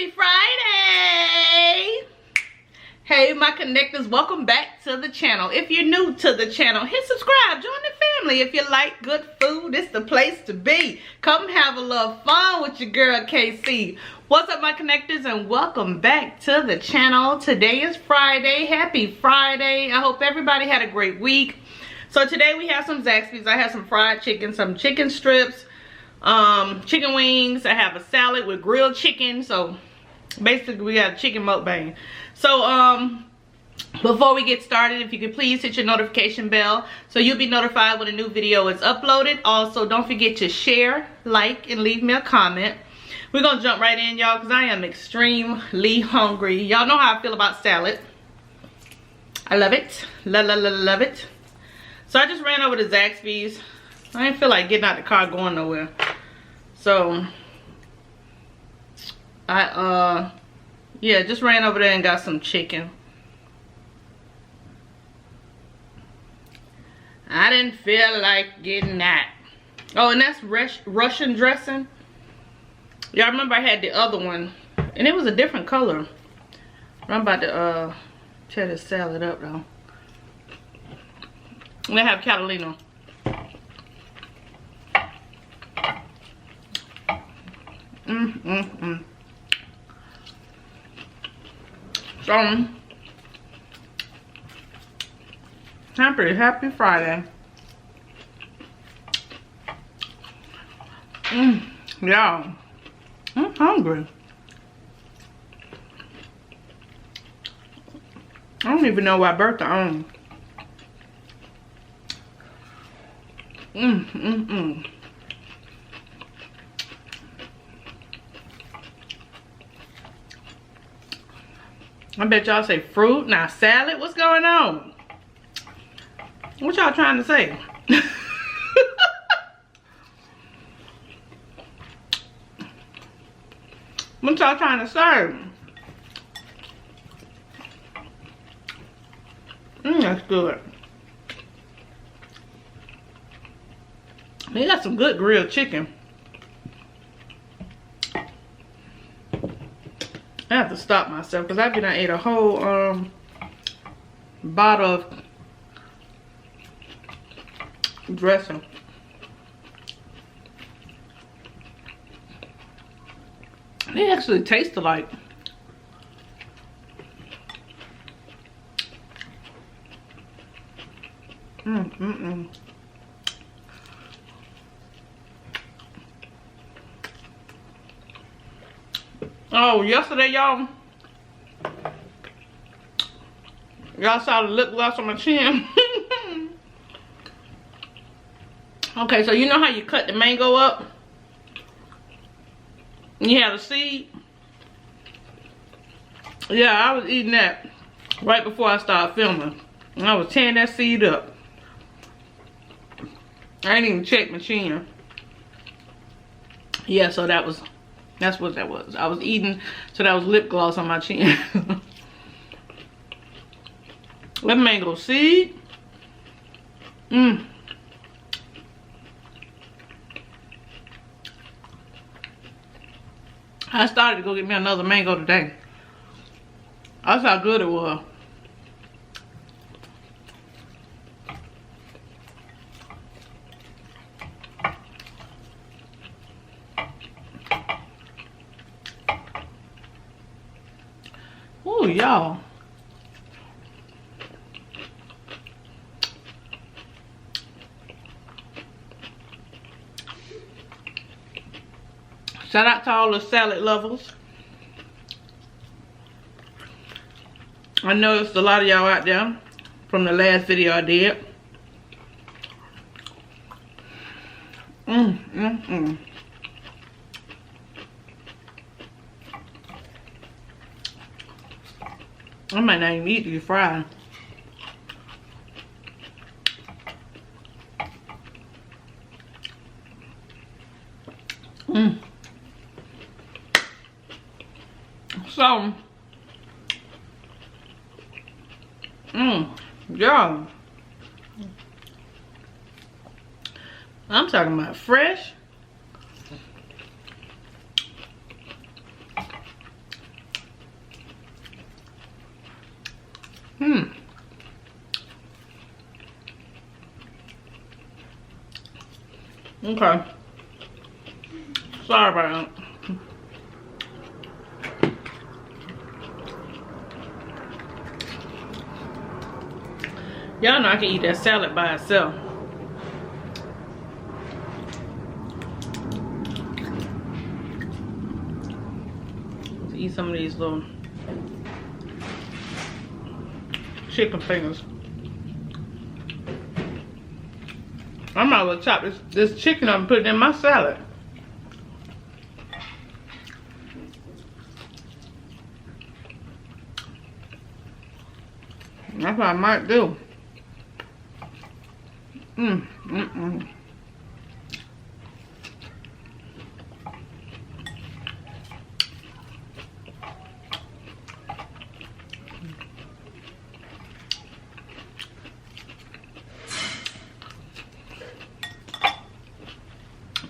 Happy Friday! Hey my connectors, welcome back to the channel. If you're new to the channel, hit subscribe, join the family. If you like good food, it's the place to be. Come have a little fun with your girl KC. What's up my connectors, and welcome back to the channel. Today is Friday. Happy Friday. I hope everybody had a great week. So today we have some Zaxby'S. I have some fried chicken, some chicken strips, chicken wings. I have a salad with grilled chicken. So basically we got a chicken mukbang. So before we get started, if you could please hit your notification bell so you'll be notified when a new video is uploaded. Also, don't forget to share, like, and leave me a comment. We're gonna jump right in, y'all, because I am extremely hungry. Y'all know how I feel about salad. I love it. Love it. So I just ran over to Zaxby'S. I didn't feel like getting out the car going nowhere. So I yeah, just ran over there and got some chicken. I didn't feel like getting that. Oh, and that's Russian dressing. Y'all remember I had the other one and it was a different color. I'm about to try to salad up though. And I have Catalina. So happy Friday. Y'all, I'm hungry. I don't even know what birthday I'm on. I bet y'all say fruit, now salad. What's going on? What y'all trying to say? What y'all trying to serve? That's good. They got some good grilled chicken. I have to stop myself because I've been I ate a whole bottle of dressing. They actually taste alike. Oh, yesterday y'all saw the lip gloss on my chin. Okay, so you know how you cut the mango up? You have a seed? Yeah, I was eating that right before I started filming. And I was tearing that seed up. I didn't even check my chin. Yeah, so that's what that was. I was eating, so that was lip gloss on my chin. That mango seed. I started to go get me another mango today. That's how good it was. Ooh, y'all. Shout out to all the salad lovers. I noticed a lot of y'all out there from the last video I did. I might not even eat these fries. So, yeah. I'm talking about fresh. Okay. Sorry about that. Y'all know I can eat that salad by itself. Let's eat some of these little chicken fingers. I might as well chop this chicken up and put it in my salad. That's what I might do.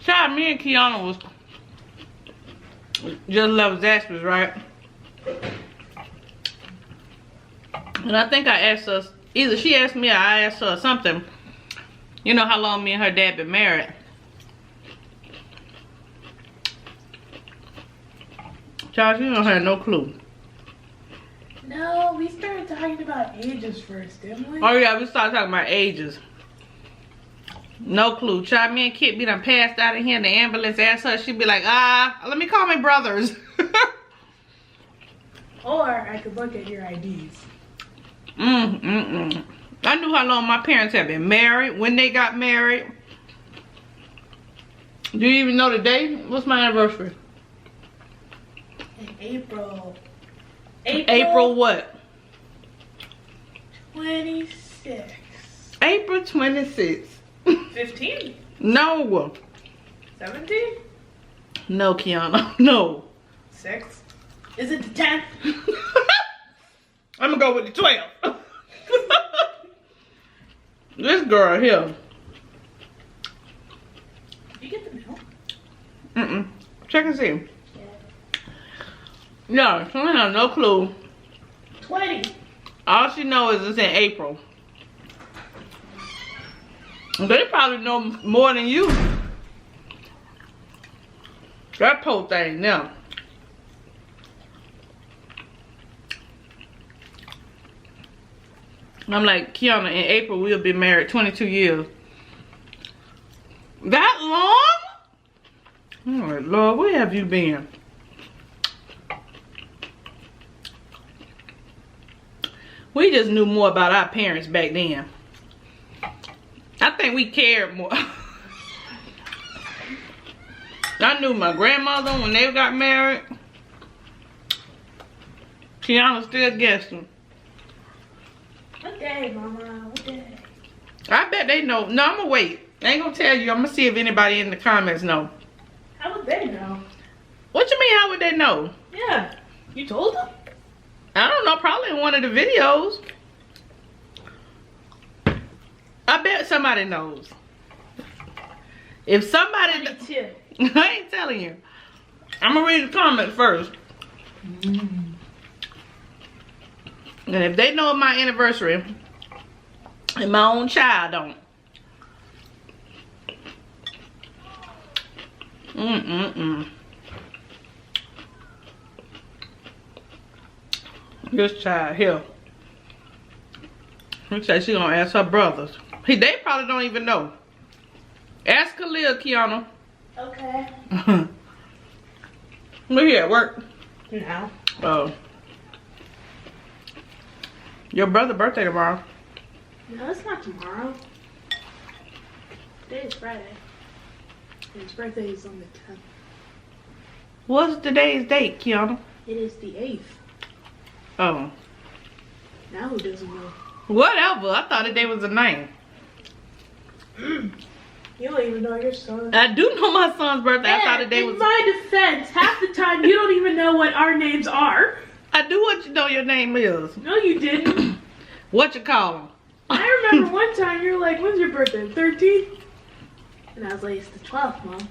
Child, me and Kiana was just love Zaxby'S, right? And I think I asked her, either she asked me or I asked her something. You know how long me and her dad been married. Child, you don't have no clue. No, we started talking about ages first, didn't we? Oh yeah, we started talking about ages. No clue. Child, me and Kit be done passed out of here in the ambulance. Asked her, she'd be like, let me call my brothers. Or I could look at your IDs. I knew how long my parents had been married, when they got married. Do you even know the date? What's my anniversary? In April. April what? 26. April 26th. 15? No. 17? No, Kiana. No. 6? Is it the 10th? I'm gonna go with the 12th. This girl here. Did you get the milk? Check and see. Yeah. Yeah, she don't have no clue. 20. All she knows is it's in April. They probably know more than you. That whole thing now. I'm like, Kiana, in April we'll be married 22 years. That long? Oh Lord, where have you been? We just knew more about our parents back then. I think we cared more. I knew my grandmother when they got married. Kiana still guessed them. What day, Mama? What day? I bet they know. No, I'm gonna wait. I ain't gonna tell you. I'm gonna see if anybody in the comments know. How would they know? What you mean, how would they know? Yeah. You told them? I don't know, probably in one of the videos. I bet somebody knows. If somebody... I ain't telling you. I'm gonna read the comments first. And if they know my anniversary, and my own child don't. This child here. She said she gonna ask her brothers. They probably don't even know. Ask Khalil, Kiana. Okay. We're here at work. No. Oh. Your brother's birthday tomorrow. No, it's not tomorrow. Today is Friday. And his birthday is on the 10th. What's today's date, Kiana? It is the 8th. Oh. Now who doesn't know? Whatever. I thought the day was the 9th. You don't even know your son. I do know my son's birthday. I thought the day was... In my defense, half the time you don't even know what our names are. I do want you to know your name is. No, you didn't. What you call him? I remember one time you were like, when's your birthday? 13th? And I was like, it's the 12th, Mom.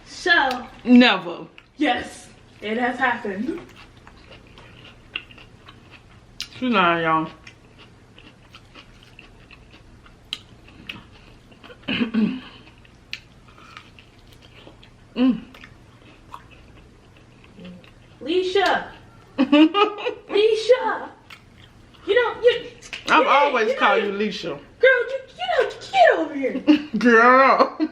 So. Never. Yes, it has happened. She's lying, y'all. Leisha. Leisha. You know, I've always called you Leisha. Girl, get over here. Girl. You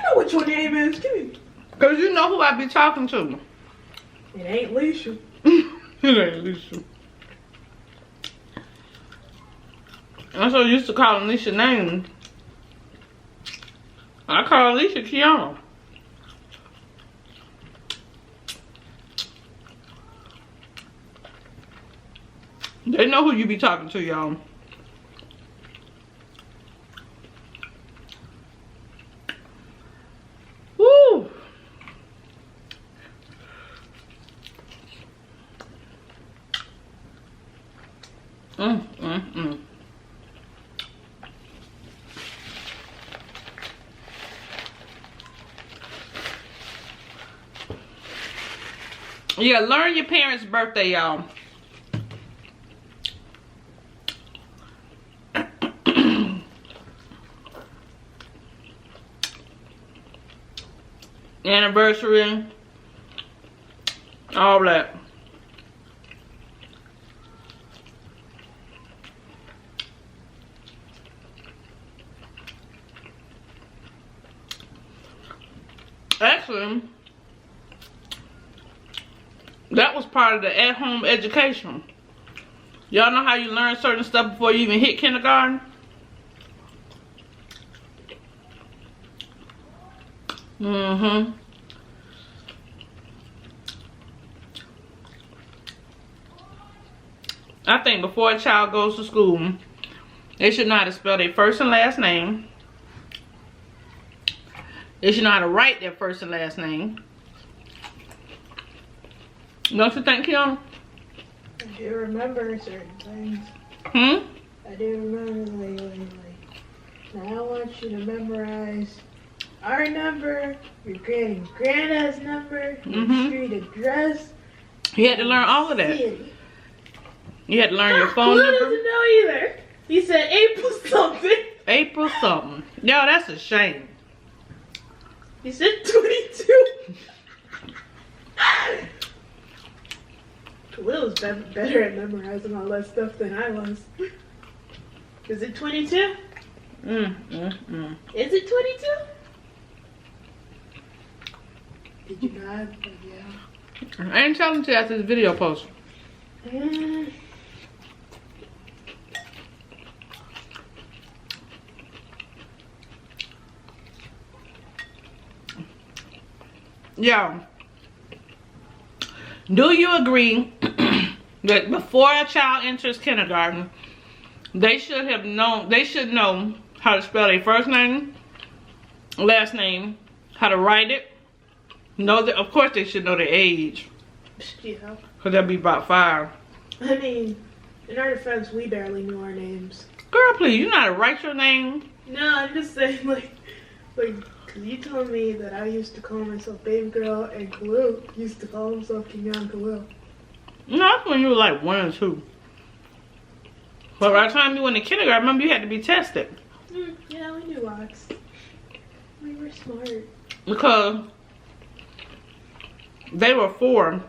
know what your name is. Give me. Cause you know who I be talking to. It ain't Leisha. It ain't Leisha. I'm so used to calling Leisha names. I call Leisha Kiana. They know who you be talking to, y'all. Woo! Yeah, learn your parents' birthday, y'all. Anniversary, all that. Actually, that was part of the at-home education. Y'all know how you learn certain stuff before you even hit kindergarten? I think before a child goes to school, they should know how to spell their first and last name. They should know how to write their first and last name. Don't you think, Kiana? I do remember certain things. I do remember, like, now I want you to memorize our number, your granddad's number, your street address. You had to learn all of that. City. You had to learn your phone Blue number. doesn't know either. He said April something. April something. Yo, that's a shame. He said 22. Will was better at memorizing all that stuff than I was. Is it 22? Is it 22? Did you not? Yeah. I ain't telling you after this video post. Yo, do you agree that before a child enters kindergarten, they should know how to spell their first name, last name, how to write it? Of course they should know their age. Yeah. Cause they'll be about 5. I mean, in our defense, we barely knew our names. Girl, please, you know how to write your name? No, I'm just saying, like, cause you told me that I used to call myself Baby Girl, and Khalil used to call himself Kenyon Khalil. No, that's when you were like 1 or 2. But by the time you went to kindergarten, remember you had to be tested. Yeah, we knew lots. We were smart. Because they were 4.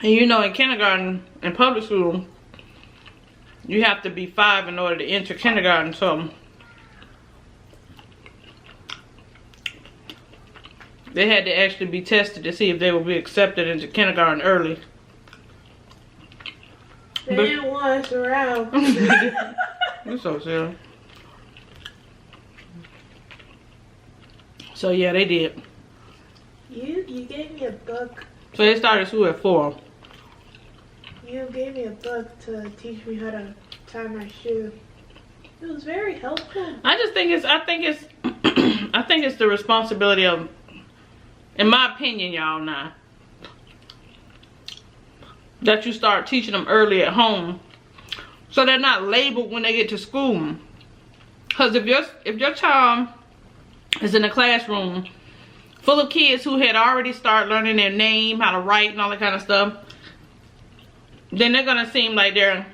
And you know, in kindergarten, in public school, you have to be 5 in order to enter kindergarten. So they had to actually be tested to see if they would be accepted into kindergarten early. They didn't want us around. You're so silly. So yeah, they did. You gave me a book. So they started school at 4. You gave me a book to teach me how to tie my shoe. It was very helpful. I think it's the responsibility of, in my opinion, y'all, now, that you start teaching them early at home, so they're not labeled when they get to school. Because if your child is in a classroom full of kids who had already started learning their name, how to write, and all that kind of stuff, then they're gonna seem like they're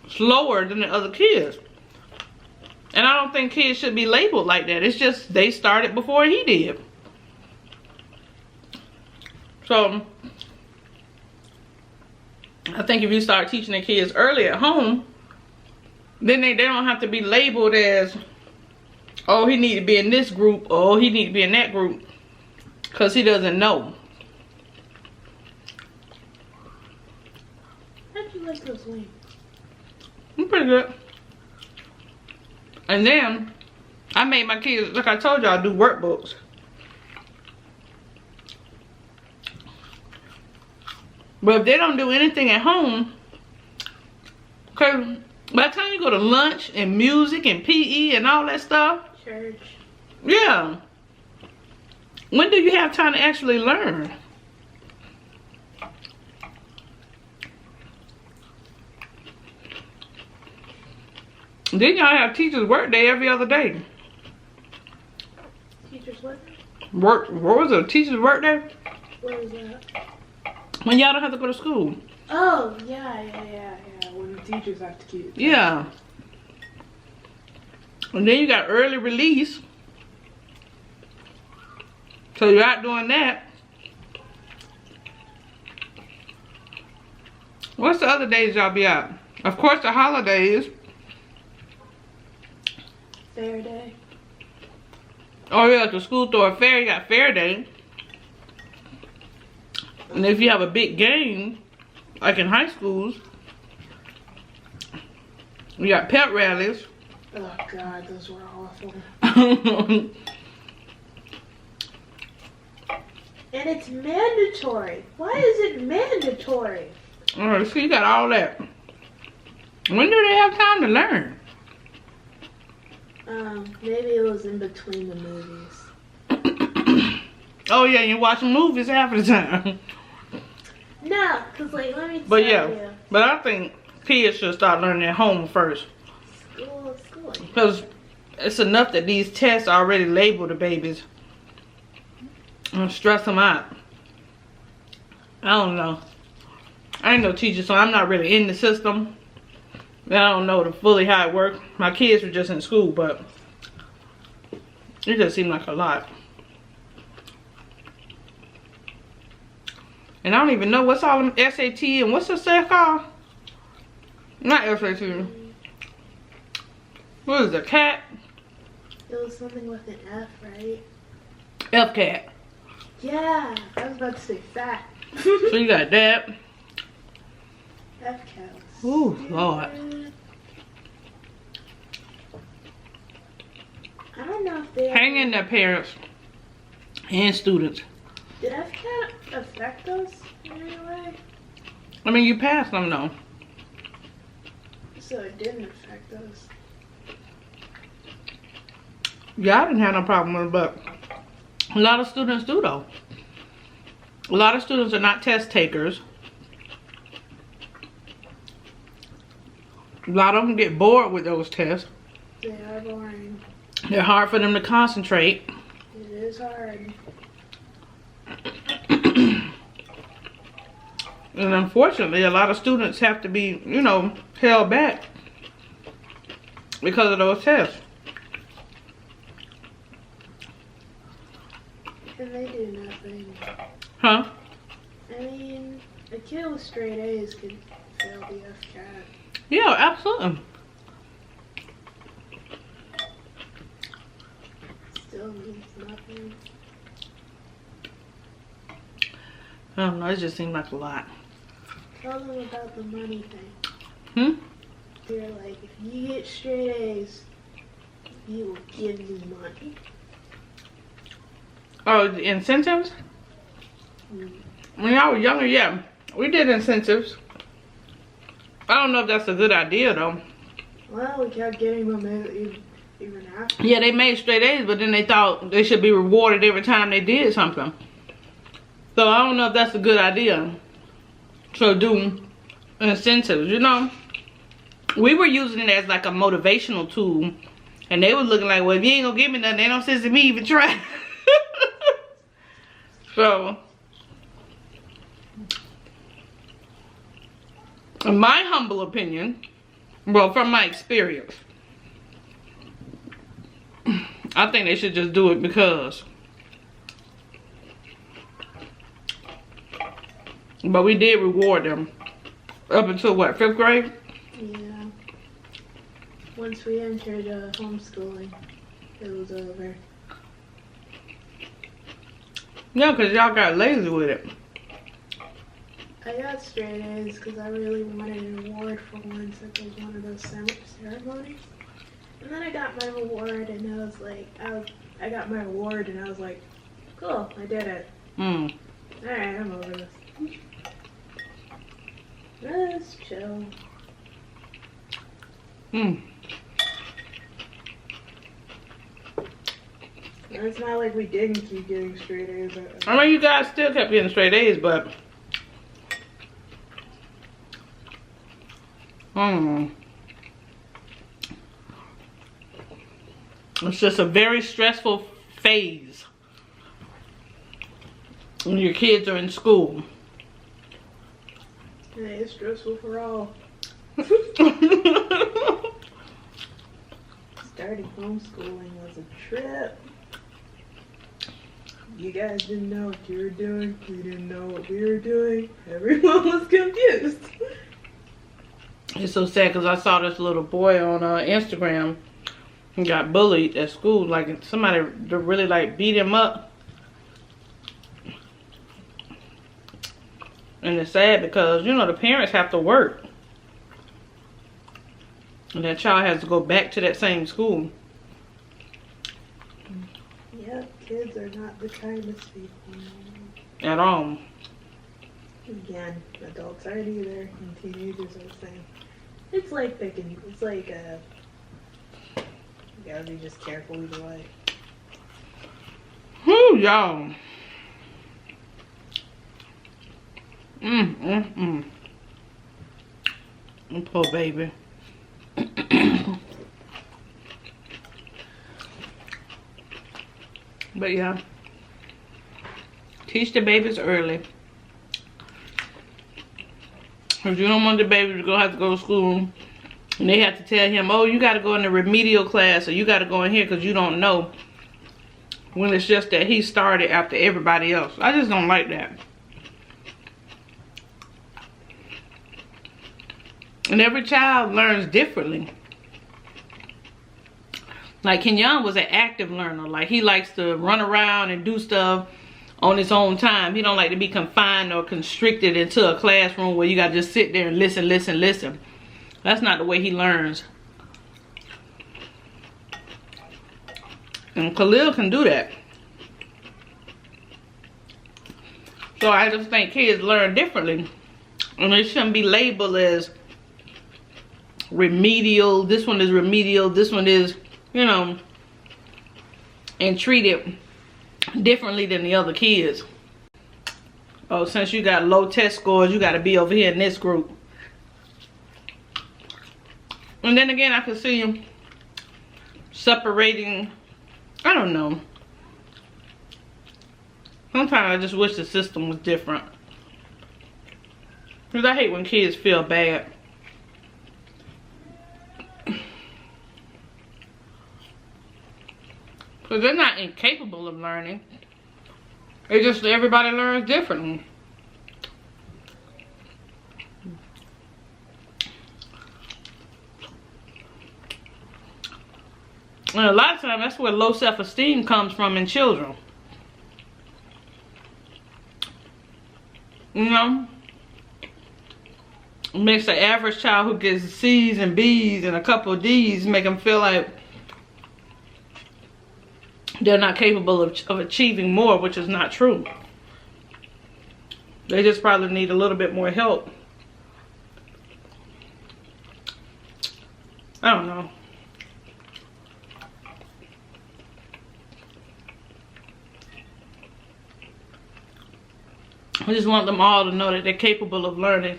slower than the other kids. And I don't think kids should be labeled like that. It's just they started before he did. So I think if you start teaching the kids early at home, then they don't have to be labeled as, oh, he need to be in this group, or oh, he need to be in that group, because he doesn't know. How'd you like those wings? I'm pretty good. And then I made my kids, like I told y'all, do workbooks. But if they don't do anything at home, because by the time you go to lunch and music and PE and all that stuff, Church. yeah, when do you have time to actually learn? Then y'all have teachers' work day every other day. Teachers what? What was it? Teachers' work day? What is that? When y'all don't have to go to school. Oh, yeah. When the teachers have to keep it. Yeah. And then you got early release. So you're out doing that. What's the other days y'all be out? Of course, the holidays. Fair day. Oh yeah, the school throw a fair, you got fair day. And if you have a big game, like in high schools, you got pep rallies. Oh God, those were awful. And it's mandatory. Why is it mandatory? Alright, so you got all that. When do they have time to learn? Maybe it was in between the movies. Oh yeah, you're watching movies half of the time. No, cause like let me tell But yeah, you. but I think kids should start learning at home first. School. Because it's enough that these tests already label the babies and stress them out. I don't know. I ain't no teacher, so I'm not really in the system. I don't know fully how it works. My kids were just in school, but it just seemed like a lot. And I don't even know what's all them SAT and what's the set called? Not SAT. What is it, CAT? It was something with an F, right? FCAT. Yeah, I was about to say fat. So you got that. FCAT. Ooh, Lord. I don't know if they Hang in there, parents and students. Did FCAT affect us in any way? I mean, you passed them, though. So it didn't affect us. Yeah, I didn't have no problem with it, but a lot of students do, though. A lot of students are not test takers. A lot of them get bored with those tests. They are boring. They're hard for them to concentrate. It is hard. And unfortunately, a lot of students have to be, you know, held back because of those tests. And they do nothing. Huh? I mean, a kid with straight A's could fail the FCAT. Yeah, absolutely. Still means nothing. I don't know, it just seemed like a lot. Tell them about the money thing. Hmm? They're like, if you get straight A's, we will give you money. Oh, the incentives? When I was younger, yeah, we did incentives. I don't know if that's a good idea, though. Well, we kept getting them even after. Yeah, they made straight A's, but then they thought they should be rewarded every time they did something. So I don't know if that's a good idea to do incentives, you know. We were using it as like a motivational tool, and they were looking like, well, if you ain't gonna give me nothing, ain't no sense in me even trying. So, in my humble opinion, well, from my experience, I think they should just do it because. But we did reward them up until what, 5th grade? Yeah. Once we entered homeschooling, it was over. Yeah, because y'all got lazy with it. I got straight A's because I really wanted an award for once at one of those ceremonies. And then I got my reward, and I was like, I got my award, and I was like, cool, I did it. Alright, I'm over this. Let's chill. It's not like we didn't keep getting straight A's. I mean, you guys still kept getting straight A's, but it's just a very stressful phase when your kids are in school. Yeah, it's stressful for all. Starting homeschooling was a trip. You guys didn't know what you were doing. We didn't know what we were doing. Everyone was confused. It's so sad because I saw this little boy on Instagram. He got bullied at school. Like somebody really like beat him up. And it's sad because, you know, the parents have to work. And that child has to go back to that same school. Yep, kids are not the kindest people. At all. Again, adults aren't either, and teenagers are the same. It's like picking, it's like, you gotta be just careful either way. Whew, y'all. Poor baby. But yeah, teach the babies early. If you don't want the baby to have to go to school, and they have to tell him, oh, you got to go in the remedial class, or you got to go in here because you don't know, when it's just that he started after everybody else. I just don't like that. And every child learns differently. Like Kenyon was an active learner. Like he likes to run around and do stuff on his own time. He don't like to be confined or constricted into a classroom where you got to just sit there and listen. That's not the way he learns. And Khalil can do that. So I just think kids learn differently. And they shouldn't be labeled as remedial. This one is remedial. This one is, you know, and treated differently than the other kids. Oh, since you got low test scores, you got to be over here in this group. And then again, I could see you separating. I don't know. Sometimes I just wish the system was different. Because I hate when kids feel bad. Because they're not incapable of learning. It's just that everybody learns differently. And a lot of times that's where low self-esteem comes from in children. You know? It makes the average child who gets C's and B's and a couple of D's make them feel like they're not capable of achieving more, which is not true. They just probably need a little bit more help. I don't know. I just want them all to know that they're capable of learning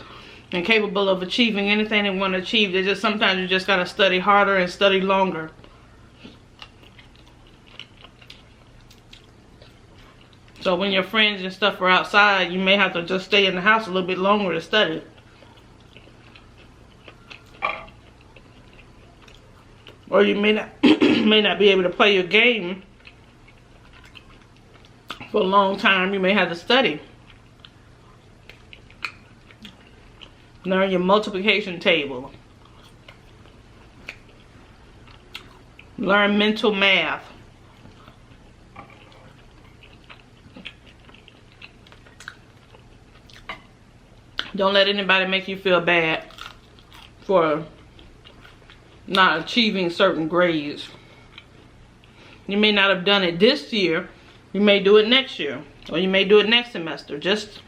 and capable of achieving anything they want to achieve. They just sometimes you just gotta study harder and study longer. So when your friends and stuff are outside, you may have to just stay in the house a little bit longer to study. Or you may not may not be able to play your game for a long time. You may have to study. Learn your multiplication table. Learn mental math. Don't let anybody make you feel bad for not achieving certain grades. You may not have done it this year. You may do it next year. Or you may do it next semester. Just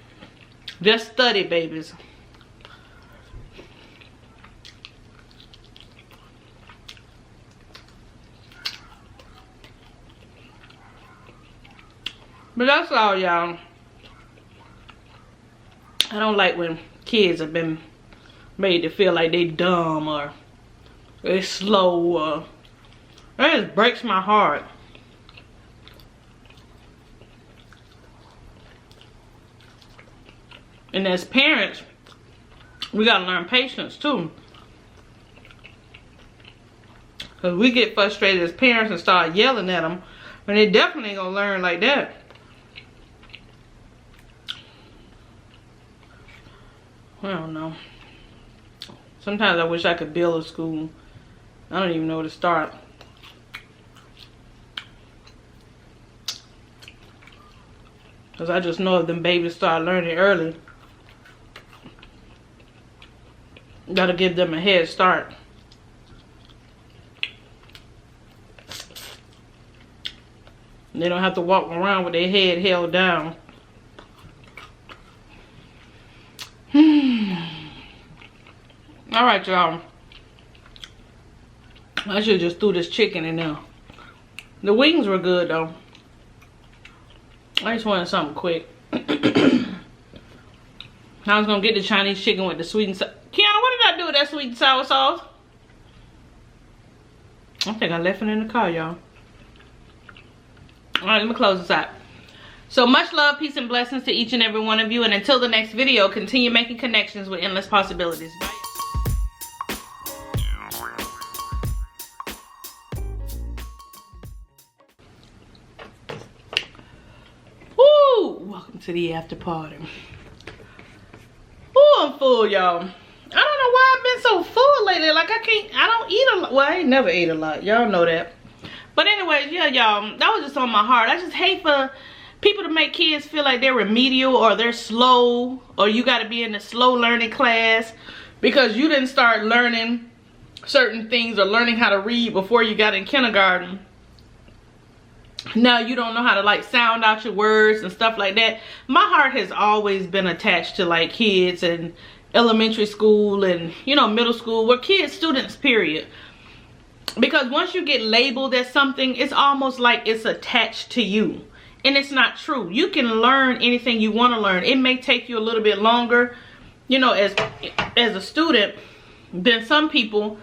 study, babies. But that's all, y'all. I don't like when kids have been made to feel like they dumb or they slow. Or that just breaks my heart. And as parents, we gotta learn patience too. Because we get frustrated as parents and start yelling at them, and they definitely ain't gonna learn like that. I don't know. Sometimes I wish I could build a school. I don't even know where to start. Because I just know if them babies start learning early, gotta give them a head start. They don't have to walk around with their head held down. Alright, y'all. I should just threw this chicken in there. The wings were good though. I just wanted something quick. I was gonna get the Chinese chicken with the sweet and sour. Kiana, what did I do with that sweet and sour sauce? I think I left it in the car, y'all. Alright, let me close this out. So much love, peace, and blessings to each and every one of you. And until the next video, continue making connections with endless possibilities. Bye. Woo! Welcome to the after party. Ooh, I'm full, y'all. I don't know why I've been so full lately. Like I don't eat a lot. Well, I ain't never ate a lot. Y'all know that. But anyways, yeah, y'all, that was just on my heart. I just hate for people to make kids feel like they're remedial or they're slow, or you got to be in the slow learning class because you didn't start learning certain things or learning how to read before you got in kindergarten. Now you don't know how to like sound out your words and stuff like that. My heart has always been attached to like kids and elementary school and, you know, middle school, where kids, students, period. Because once you get labeled as something, it's almost like it's attached to you. And it's not true. You can learn anything you want to learn. It may take you a little bit longer, you know, as a student than some people.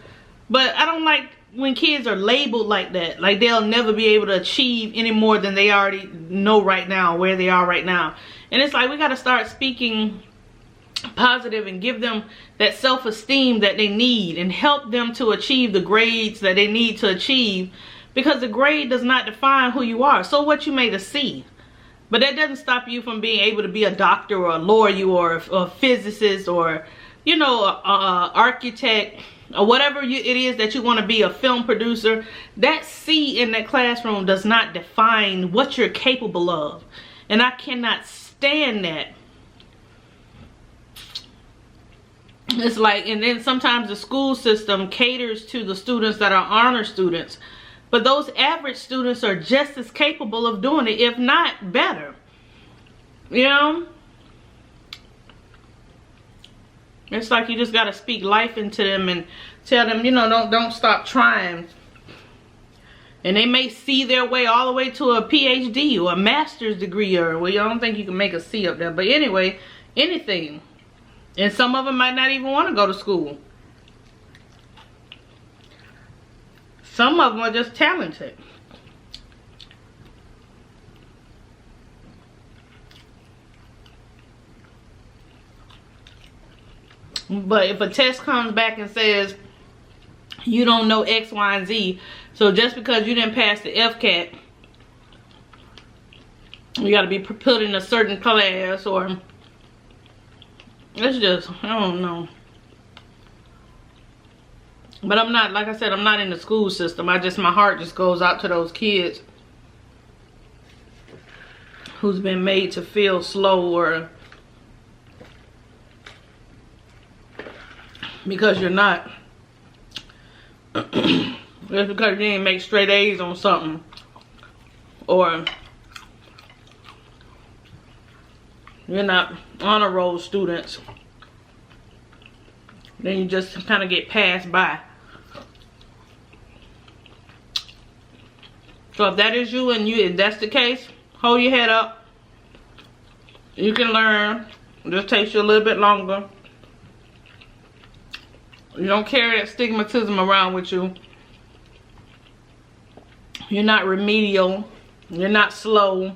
But I don't like when kids are labeled like that. Like they'll never be able to achieve any more than they already know right now, where they are right now. And it's like we got to start speaking positive and give them that self-esteem that they need and help them to achieve the grades that they need to achieve, because the grade does not define who you are. So what, you made a C, but that doesn't stop you from being able to be a doctor or a lawyer or a physicist or, you know, a architect or whatever it is that you want to be, a film producer. That C in that classroom does not define what you're capable of, and I cannot stand that. It's like, and then sometimes the school system caters to the students that are honor students, but those average students are just as capable of doing it, if not better. You know, it's like you just got to speak life into them and tell them, you know, don't stop trying. And they may see their way all the way to a PhD or a master's degree, or, well, I don't think you can make a C up there, but anyway, anything. And some of them might not even want to go to school. Some of them are just talented. But if a test comes back and says you don't know X, Y, and Z. So just because you didn't pass the FCAT, you got to be put in a certain class, or it's just, I don't know. But I'm not, like I said, I'm not in the school system. My heart just goes out to those kids who's been made to feel slow, or because you're not. Just because you didn't make straight A's on something, or you're not honor roll students, then you just kind of get passed by. So if that is you, and if that's the case, hold your head up. You can learn. It just takes you a little bit longer. You don't carry that stigmatism around with you. You're not remedial. You're not slow.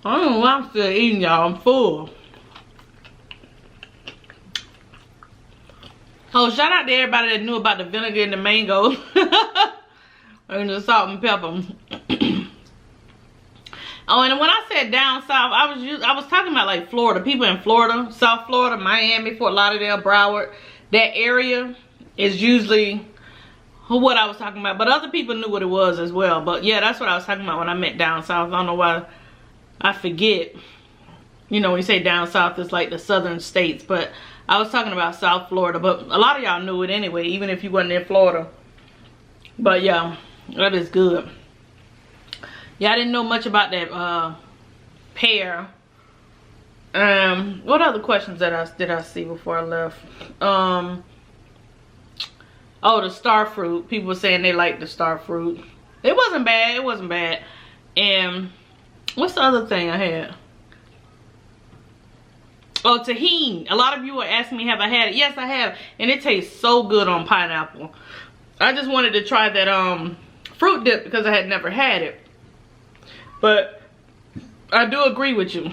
I don't know why I'm still eating, y'all. I'm full. Oh, shout out to everybody that knew about the vinegar and the mango. And the salt and pepper. Oh, and when I said down south, I was talking about like Florida. People in Florida, South Florida, Miami, Fort Lauderdale, Broward. That area is usually what I was talking about. But other people knew what it was as well. But yeah, that's what I was talking about when I meant down south. I don't know why I forget. You know, when you say down south, it's like the southern states. But I was talking about South Florida. But a lot of y'all knew it anyway, even if you wasn't in Florida. But yeah, that is good. Yeah, I didn't know much about that pear. What other questions did I see before I left? Oh, the star fruit. People were saying they liked the star fruit. It wasn't bad. It wasn't bad. And what's the other thing I had? Oh, tahini. A lot of you were asking me, have I had it? Yes, I have. And it tastes so good on pineapple. I just wanted to try that fruit dip because I had never had it. But I do agree with you.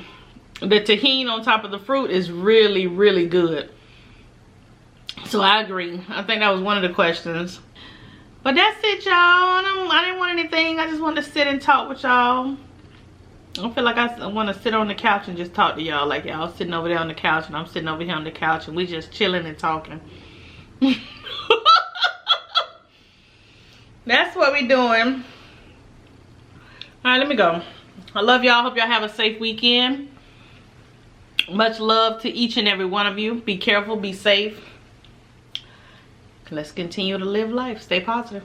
The tahini on top of the fruit is really, really good. So I agree. I think that was one of the questions. But that's it, y'all. I didn't want anything. I just wanted to sit and talk with y'all. I don't feel like I want to sit on the couch and just talk to y'all. Like y'all sitting over there on the couch and I'm sitting over here on the couch and we just chilling and talking. That's what we doing. All right, let me go. I love y'all. Hope y'all have a safe weekend. Much love to each and every one of you. Be careful. Be safe. Let's continue to live life. Stay positive.